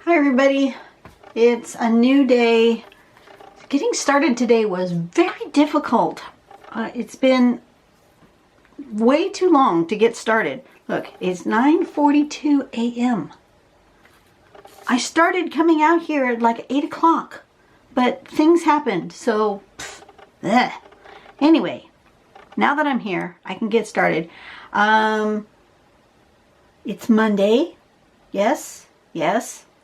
Hi everybody, it's a new day. Getting started today was very difficult. It's been way too long to get started. Look, it's 9:42 a.m. I started coming out here at like 8 o'clock, but things happened, so anyway, now that I'm here, I can get started. It's Monday. Yes.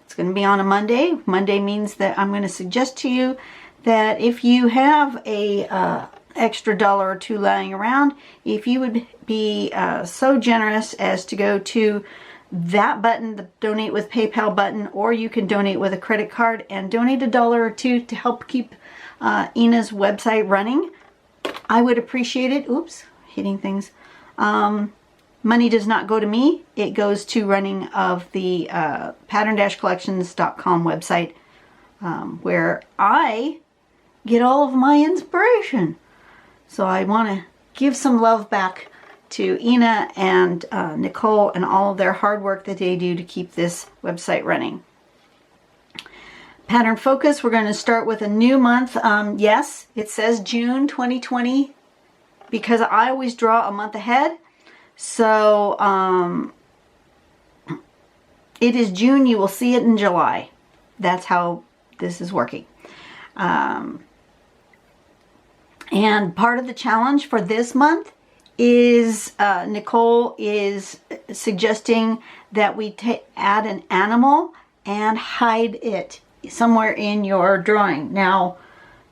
It's going to be on a Monday. Monday means that I'm going to suggest to you that if you have a extra dollar or two lying around, if you would be so generous as to go to that button, the donate with PayPal button, or you can donate with a credit card and donate a dollar or two to help keep Ina's website running, I would appreciate it. Oops, hitting things. Money does not go to me. It goes to running of the pattern-collections.com website, where I get all of my inspiration. So I want to give some love back to Ina and Nicole and all of their hard work that they do to keep this website running. Pattern focus, we're going to start with a new month. Yes, it says June 2020 because I always draw a month ahead. So it is June. You will see it in July. That's how this is working. And part of the challenge for this month is Nicole is suggesting that we add an animal and hide it somewhere in your drawing. Now,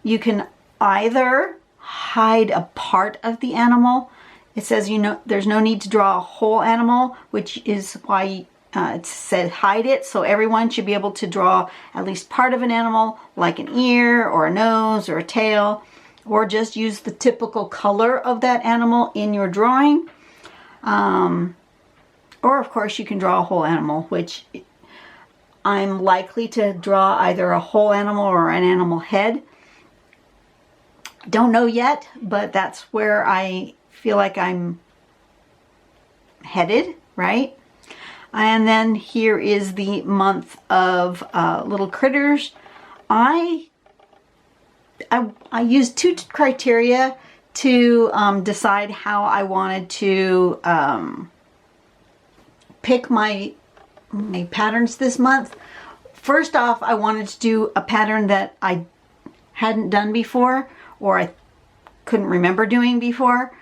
you can either hide a part of the animal. It says, there's no need to draw a whole animal, which is why it said hide it. So everyone should be able to draw at least part of an animal, like an ear or a nose or a tail, or just use the typical color of that animal in your drawing. Or of course you can draw a whole animal, which I'm likely to draw either a whole animal or an animal head. Don't know yet, but that's where I feel like I'm headed, right? And then here is the month of little critters. I used two criteria to decide how I wanted to pick my patterns this month. First off, I wanted to do a pattern that I hadn't done before, or I couldn't remember doing before.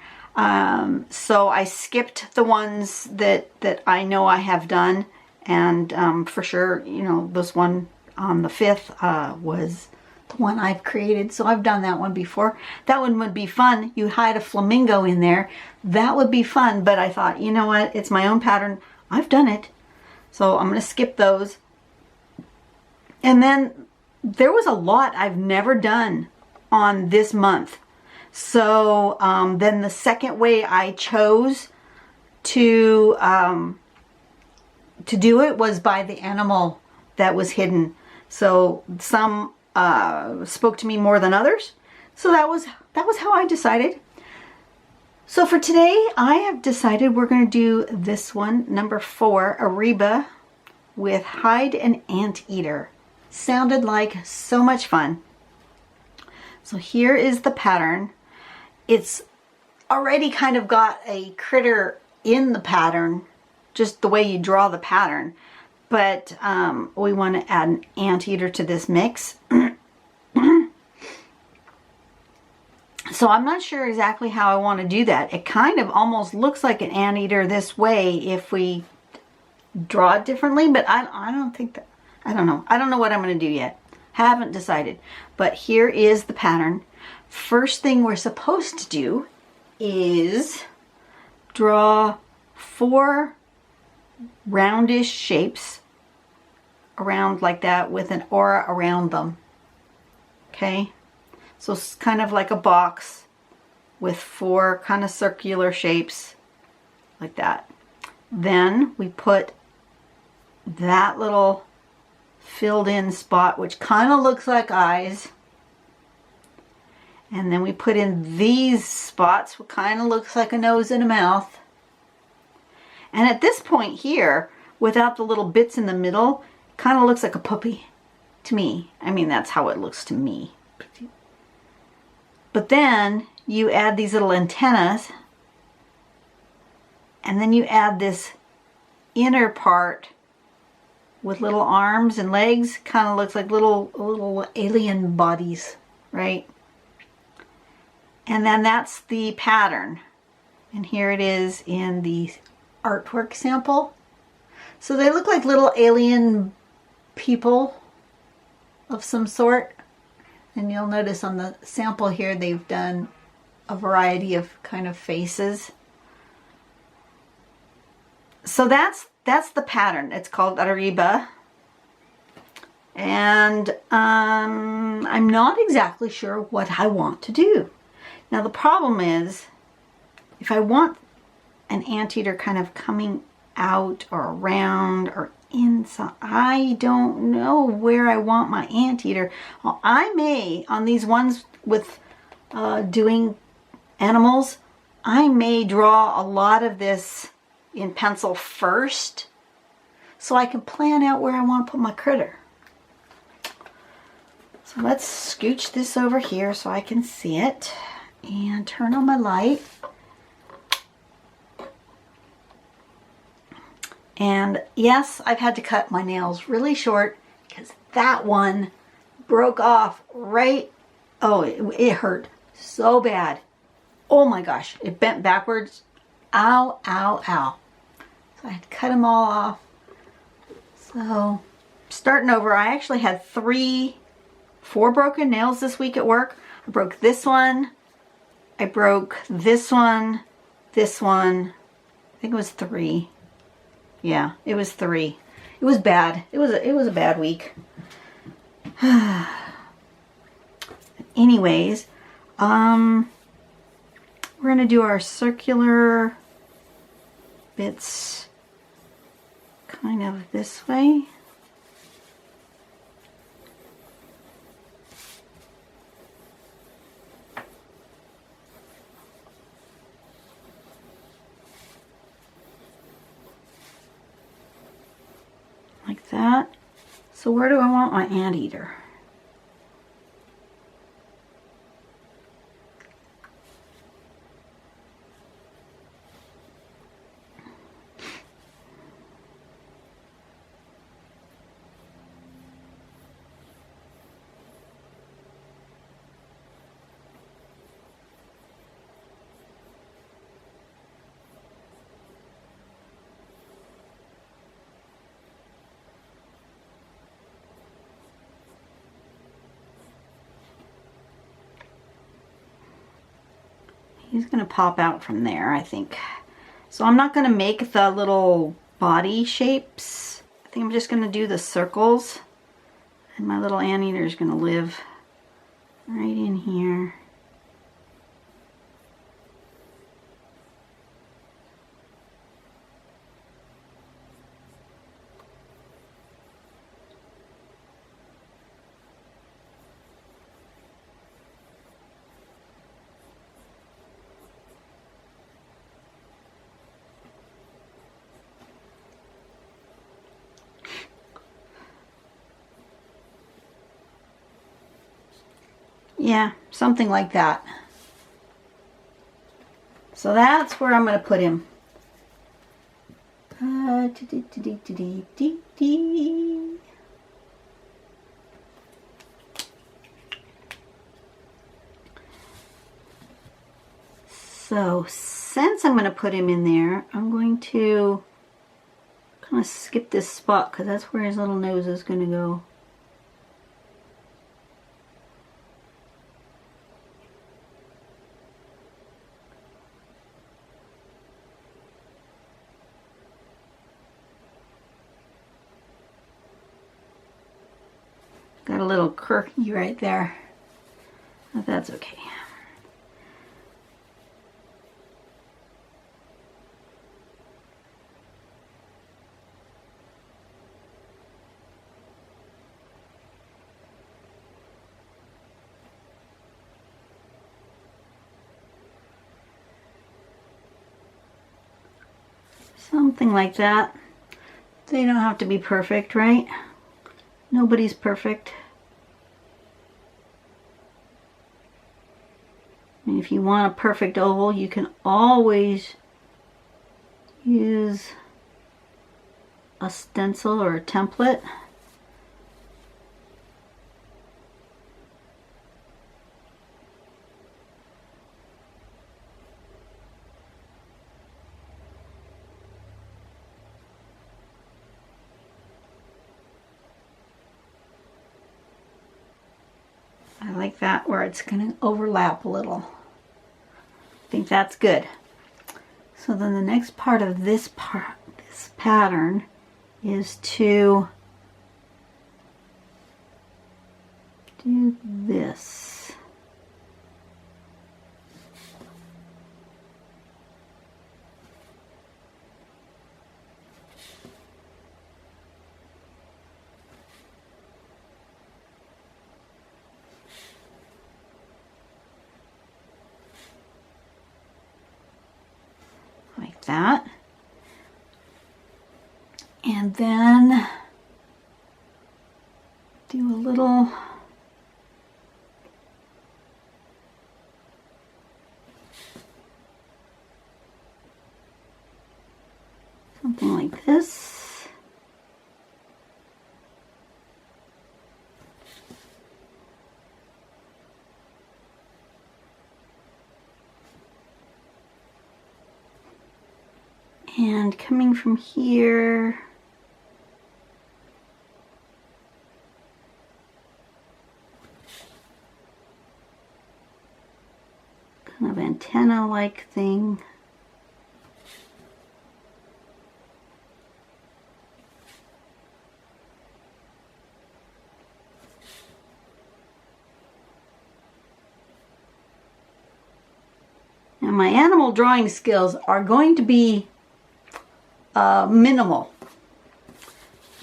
So I skipped the ones that I know I have done, and for sure, this one on the 5th was the one I've created, so I've done that one before. That one would be fun. You hide a flamingo in there. That would be fun, but I thought, you know what, it's my own pattern. I've done it, so I'm going to skip those. And then there was a lot I've never done on this month. So then the second way I chose to do it was by the animal that was hidden. So some spoke to me more than others. So that was how I decided. So for today, I have decided we're going to do this one, number 4, Arriba, with Hide an Anteater. Sounded like so much fun. So here is the pattern. It's already kind of got a critter in the pattern, just the way you draw the pattern. But we want to add an anteater to this mix. So I'm not sure exactly how I want to do that. It kind of almost looks like an anteater this way if we draw it differently, but I don't think that, I don't know. I don't know what I'm going to do yet. Haven't decided. But here is the pattern. First thing we're supposed to do is draw 4 roundish shapes around like that with an aura around them. Okay, so it's kind of like a box with 4 kind of circular shapes like that. Then we put that little filled in spot, which kind of looks like eyes. And then we put in these spots, what kind of looks like a nose and a mouth. And at this point here, without the little bits in the middle, Kind of looks like a puppy to me. I mean, that's how it looks to me. But then you add these little antennas, and then you add this inner part with little arms and legs. Kind of looks like little alien bodies, right? And then that's the pattern. And here it is in the artwork sample. So they look like little alien people of some sort. And you'll notice on the sample here they've done a variety of kind of faces. So that's the pattern. It's called Arriba. And I'm not exactly sure what I want to do. Now the problem is, if I want an anteater kind of coming out or around or inside, I don't know where I want my anteater. Well, I may, on these ones with doing animals, I may draw a lot of this in pencil first so I can plan out where I want to put my critter. So let's scooch this over here so I can see it and turn on my light. And yes, I've had to cut my nails really short because that one broke off right. Oh, it hurt so bad. Oh my gosh, it bent backwards. Ow, ow, ow. So I had to cut them all off. So starting over, I actually had 4 broken nails this week at work. I broke this one. I broke this one. I think it was 3. Yeah, it was 3. It was bad. It was a bad week. Anyways, we're gonna do our circular bits kind of this way. Like that. So where do I want my anteater? He's going to pop out from there, I think. So I'm not going to make the little body shapes. I think I'm just going to do the circles. And my little anteater is going to live right in here. Yeah, something like that. So that's where I'm going to put him. So since I'm going to put him in there, I'm going to kind of skip this spot because that's where his little nose is going to go. Got a little quirky right there, but that's okay. Something like that. They don't have to be perfect, right? Nobody's perfect. And if you want a perfect oval, you can always use a stencil or a template. I like that where it's going to overlap a little. I think that's good. So then the next part of this pattern is to do this. Like that. And then do a little something like this. And coming from here, kind of antenna-like thing. Now my animal drawing skills are going to be minimal.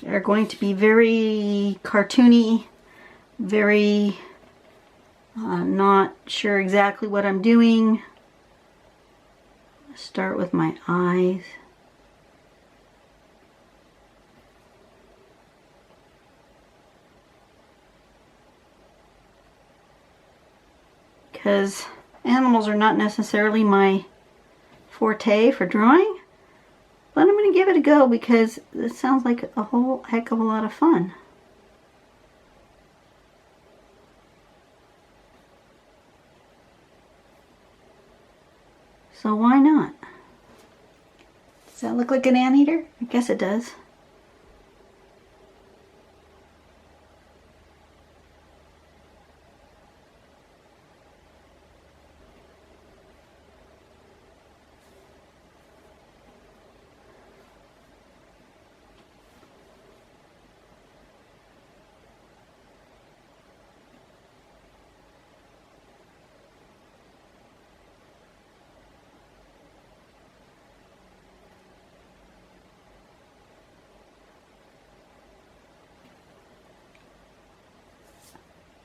They're going to be very cartoony, very not sure exactly what I'm doing. Start with my eyes. Because animals are not necessarily my forte for drawing. But I'm going to give it a go because it sounds like a whole heck of a lot of fun. So why not? Does that look like an anteater? I guess it does.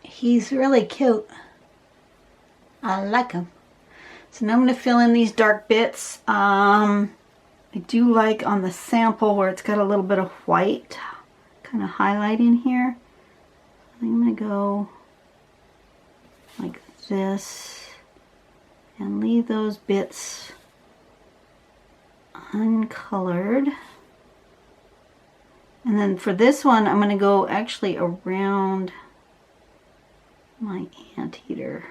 He's really cute. I like him. So now I'm going to fill in these dark bits. I do like on the sample where it's got a little bit of white kind of highlighting here. I'm going to go like this and leave those bits uncolored. And then for this one, I'm going to go actually around my anteater.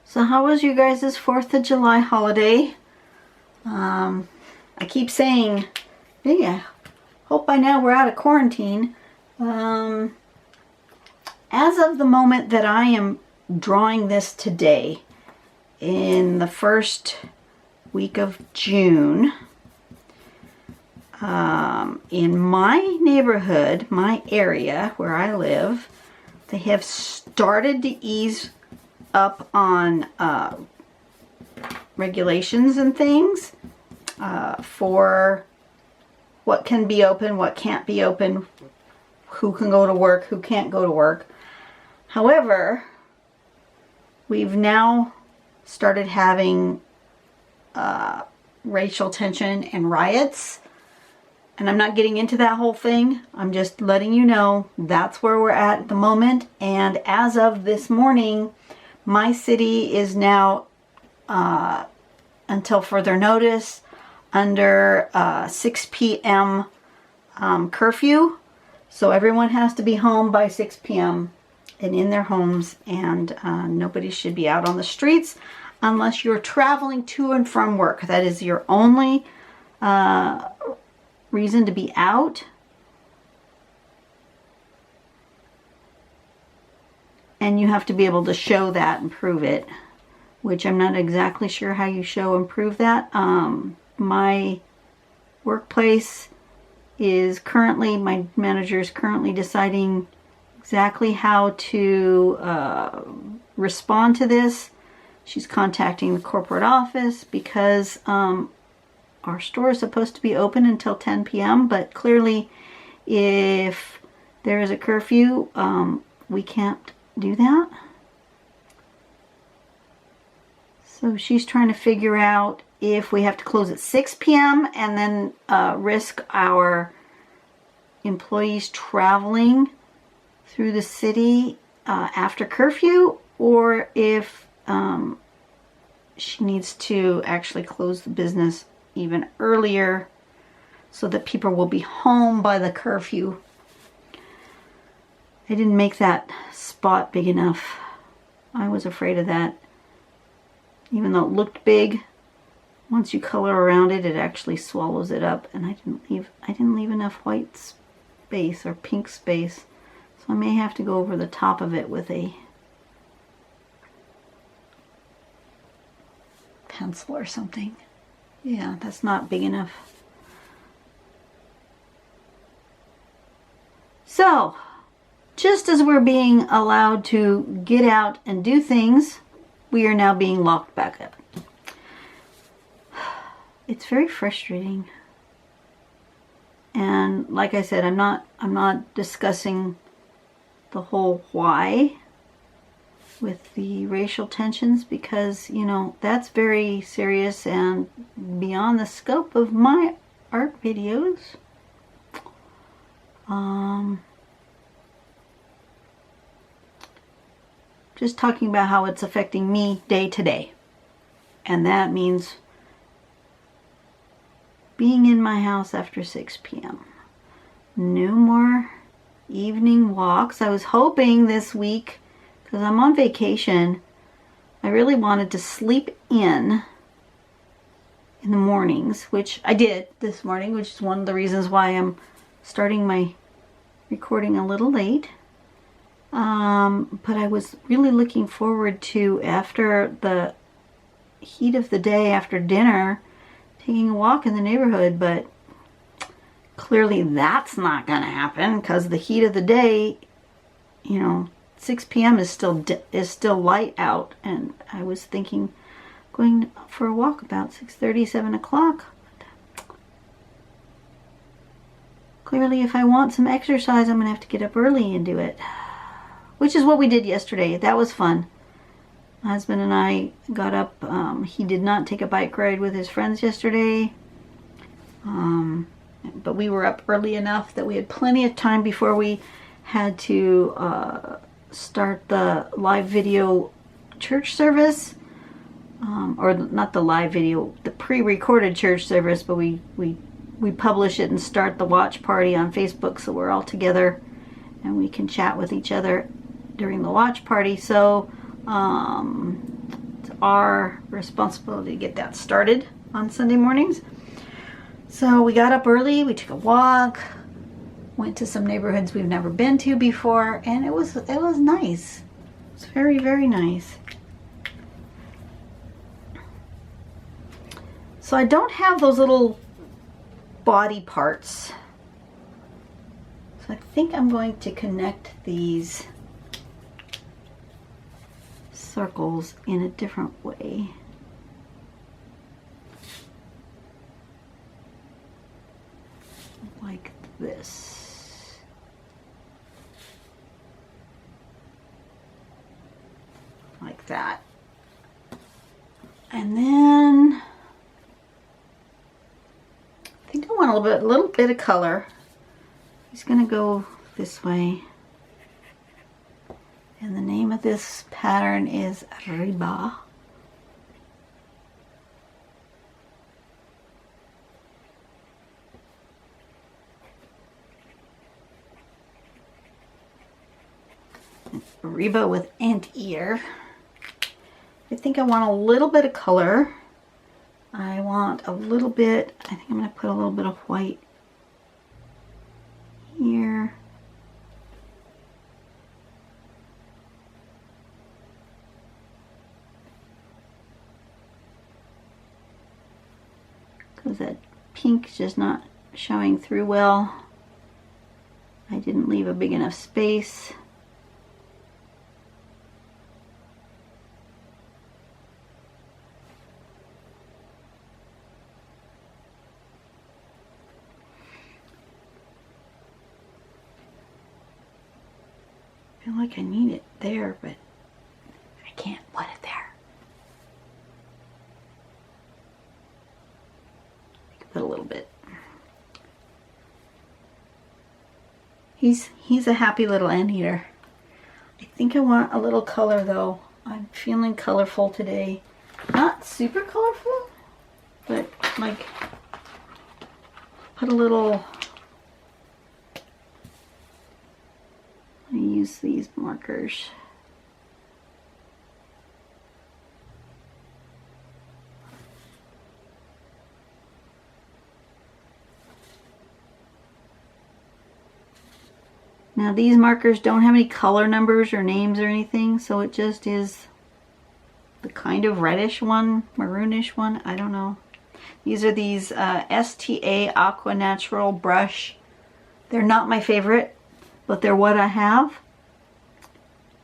So how was you guys' 4th of July holiday? I keep saying, yeah, hope by now we're out of quarantine. As of the moment that I am drawing this today, in the first week of June, in my neighborhood, my area where I live, they have started to ease up on regulations and things for what can be open, what can't be open, who can go to work, who can't go to work. However, we've now started having racial tension and riots. And I'm not getting into that whole thing. I'm just letting you know that's where we're at the moment. And as of this morning, my city is now, until further notice, under 6 p.m. Curfew. So everyone has to be home by 6 p.m. and in their homes. And nobody should be out on the streets unless you're traveling to and from work. That is your only reason to be out. And you have to be able to show that and prove it, which I'm not exactly sure how you show and prove that. My workplace is currently, my manager is currently deciding exactly how to respond to this. She's contacting the corporate office because our store is supposed to be open until 10 p.m. But clearly, if there is a curfew, we can't do that. So she's trying to figure out if we have to close at 6 p.m. and then risk our employees traveling through the city after curfew, or if she needs to actually close the business even earlier so that people will be home by the curfew. I didn't make that spot big enough. I was afraid of that. Even though it looked big, once you color around it, it actually swallows it up. And I didn't leave enough white space or pink space. So I may have to go over the top of it with a pencil or something. Yeah, that's not big enough. So, just as we're being allowed to get out and do things, we are now being locked back up. It's very frustrating. And like I said, I'm not discussing the whole why with the racial tensions, because, you know, that's very serious and beyond the scope of my art videos. Just talking about how it's affecting me day to day. And that means being in my house after 6 p.m. No more evening walks. I was hoping this week, because I'm on vacation, I really wanted to sleep in the mornings, which I did this morning, which is one of the reasons why I'm starting my recording a little late. But I was really looking forward to, after the heat of the day, after dinner, taking a walk in the neighborhood, but clearly that's not going to happen because the heat of the day, you know, 6 p.m. is still light out, and I was thinking going for a walk about 6:30, 7 o'clock. Clearly, if I want some exercise, I'm going to have to get up early and do it, which is what we did yesterday. That was fun. My husband and I got up. He did not take a bike ride with his friends yesterday, but we were up early enough that we had plenty of time before we had to start the live video church service, or not the live video, the pre-recorded church service, but we publish it and start the watch party on Facebook, so we're all together and we can chat with each other during the watch party. So it's our responsibility to get that started on Sunday mornings. So we got up early, we took a walk, went to some neighborhoods we've never been to before, and it was nice. It was very, very nice. So I don't have those little body parts. So I think I'm going to connect these circles in a different way. Like this. like that. And then I think I want a little bit of color. He's gonna go this way. And the name of this pattern is Arriba. Arriba with anteater. I think I want a little bit of color. I want a little bit, I think I'm going to put a little bit of white here. Because that pink is just not showing through well. I didn't leave a big enough space. I feel like I need it there, but I can't put it there. I can put a little bit. He's a happy little anteater. I think I want a little color though. I'm feeling colorful today. Not super colorful, but like put a little. Let me use these markers. Now these markers don't have any color numbers or names or anything, so it just is the kind of reddish one, maroonish one, I don't know. These are these STA Aqua Natural brush. They're not my favorite, but they're what I have.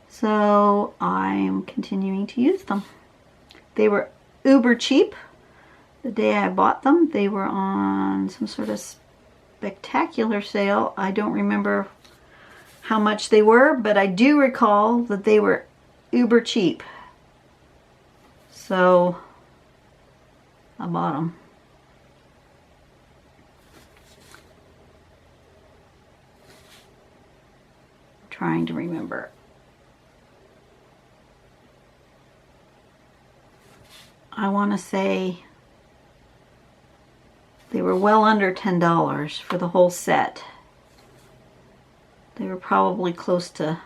So I'm continuing to use them. They were uber cheap the day I bought them. They were on some sort of spectacular sale. I don't remember how much they were, but I do recall that they were uber cheap. So I bought them. I'm trying to remember. I want to say they were well under $10 for the whole set. They were probably close to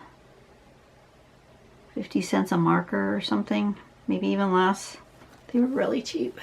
50 cents a marker or something, maybe even less. They were really cheap.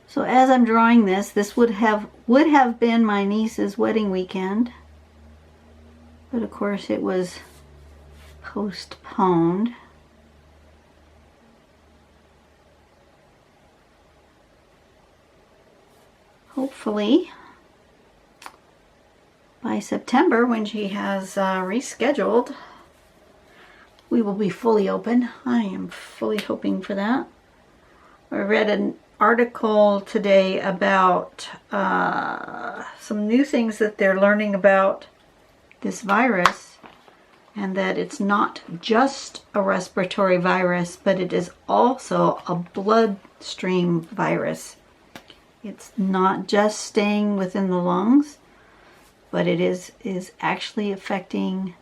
So as I'm drawing this, this would have been my niece's wedding weekend, but of course it was postponed. Hopefully by September, when she has rescheduled, we will be fully open. I am fully hoping for that. I read an article today about some new things that they're learning about this virus, and that it's not just a respiratory virus, but it is also a bloodstream virus. It's not just staying within the lungs, but it is actually affecting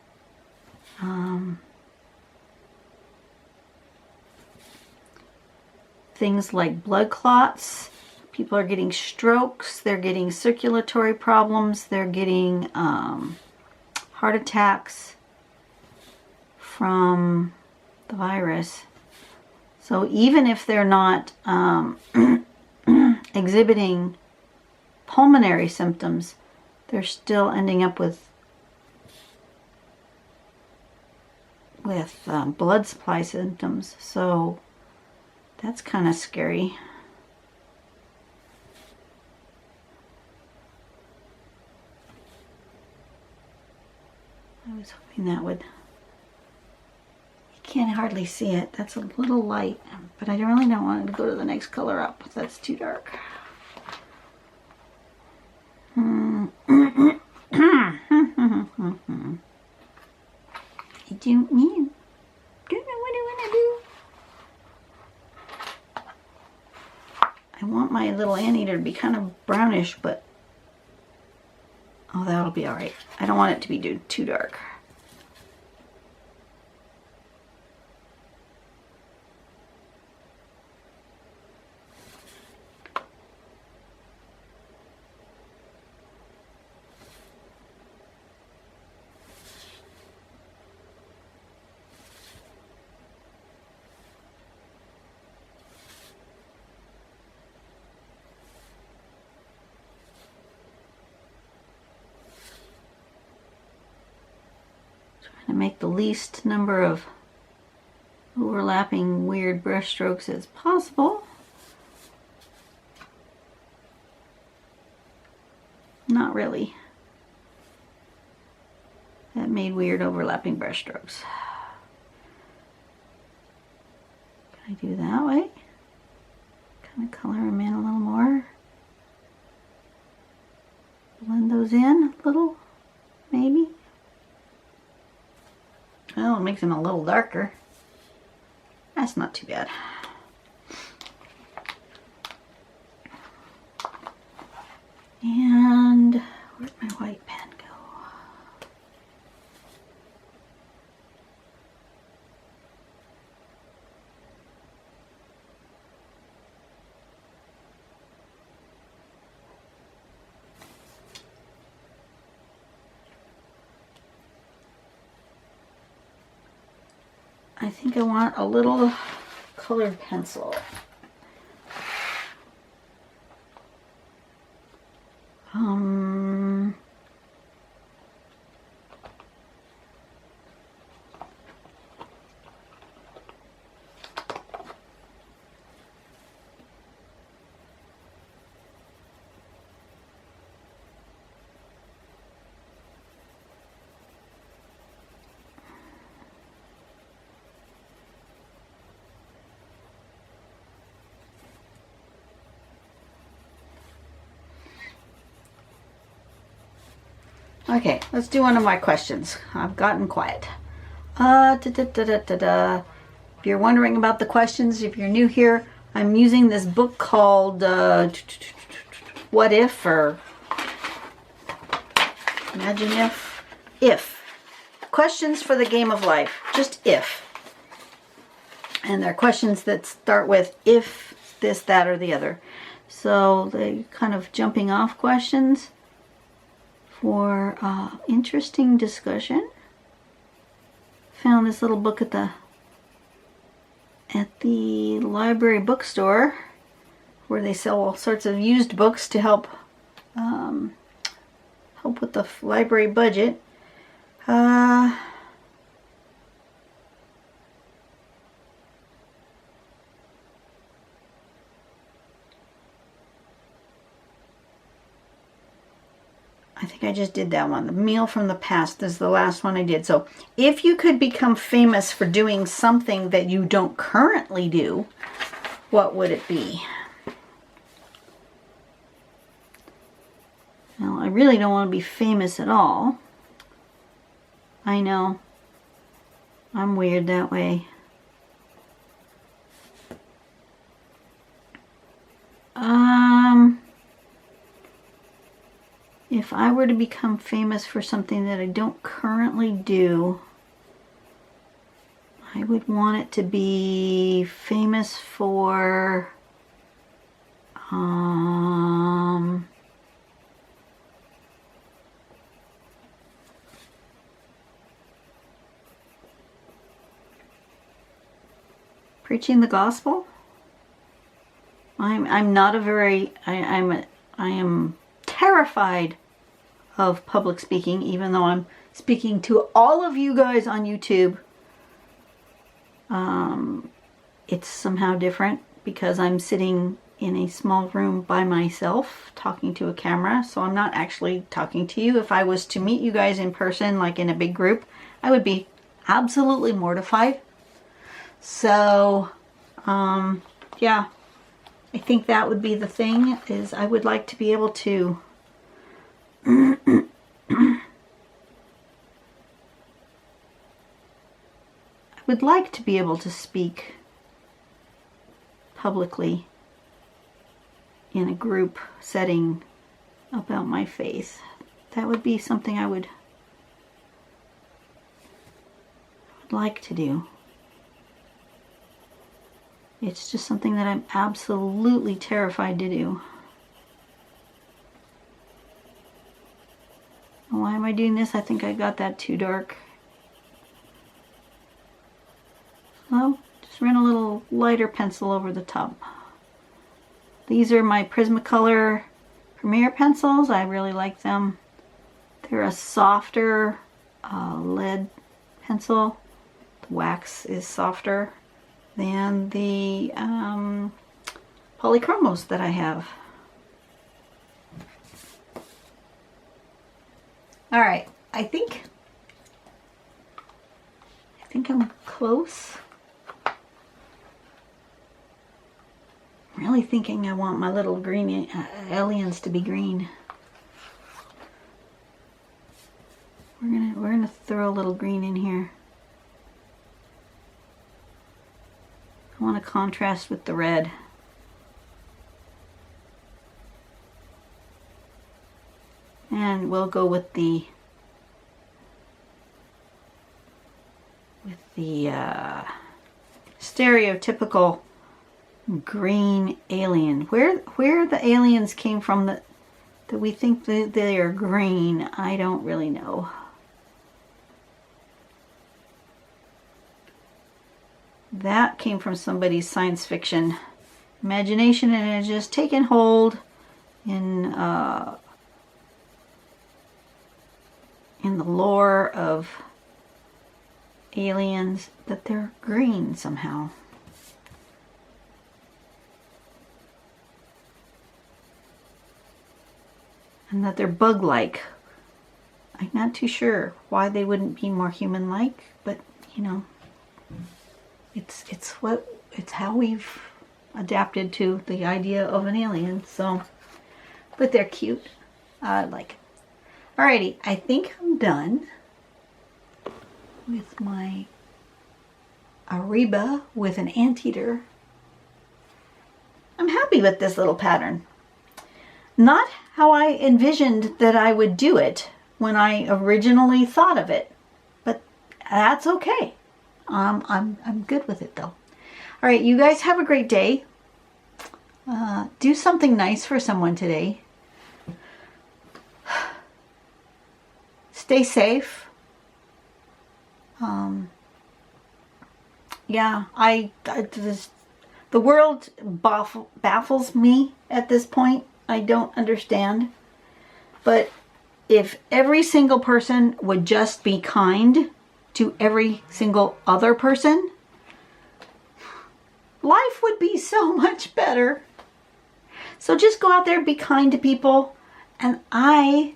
things like blood clots. People are getting strokes, they're getting circulatory problems, they're getting heart attacks from the virus. So even if they're not exhibiting pulmonary symptoms, they're still ending up with blood supply symptoms. So that's kind of scary. I was hoping that would... You can't hardly see it. That's a little light, but I really don't want it to go to the next color up. That's too dark. I don't know what I want to do. I want my little anteater to be kind of brownish, but oh, that'll be all right. I don't want it to be too dark. To make the least number of overlapping weird brush strokes as possible. Not really. That made weird overlapping brush strokes. Can I do that way? Kind of color them in a little more. Blend those in a little, maybe. Well, it makes them a little darker. That's not too bad. And where'd my white pen go? I think I want a little colored pencil. Okay, let's do one of my questions. I've gotten quiet. If you're wondering about the questions, if you're new here, I'm using this book called What If, or Imagine If. Questions for the game of life. Just if. And they're questions that start with if, this, that, or the other. So they're kind of jumping off questions for interesting discussion. Found this little book at the library bookstore, where they sell all sorts of used books to help with the library budget. I think I just did that one. The Meal from the Past is the last one I did. So if you could become famous for doing something that you don't currently do, what would it be? Well, I really don't want to be famous at all. I know. I'm weird that way. If I were to become famous for something that I don't currently do, I would want it to be famous for preaching the gospel. I'm not a very, I am terrified of public speaking, even though I'm speaking to all of you guys on YouTube. It's somehow different because I'm sitting in a small room by myself talking to a camera, so I'm not actually talking to you. If I was to meet you guys in person, like in a big group, I would be absolutely mortified. So, yeah, I think that would be the thing, is I would like to be able to I would like to be able to speak publicly in a group setting about my faith. That would be something I would like to do. It's just something that I'm absolutely terrified to do. Why am I doing this? I think I got that too dark. So, just ran a little lighter pencil over the top. These are my Prismacolor Premier pencils. I really like them. They're a softer lead pencil. The wax is softer than the polychromos that I have. All right, I think I'm close. I'm really thinking I want my little green aliens to be green. We're gonna throw a little green in here. I want to contrast with the red. And we'll go with the stereotypical green alien. Where the aliens came from that we think that they are green, I don't really know. That came from somebody's science fiction imagination, and it has just taken hold in the lore of aliens, that they're green somehow. And that they're bug-like. I'm not too sure why they wouldn't be more human-like, but you know, it's how we've adapted to the idea of an alien. So, but they're cute. I like it. Alrighty, I think I'm done with my Arriba with an anteater. I'm happy with this little pattern. Not how I envisioned that I would do it when I originally thought of it, but that's okay. I'm good with it though. All right, you guys have a great day. Do something nice for someone today. Stay safe. Yeah, the world baffles me at this point. I don't understand. But if every single person would just be kind to every single other person, life would be so much better. So just go out there, be kind to people, and I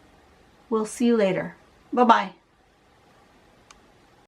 will see you later. Bye-bye.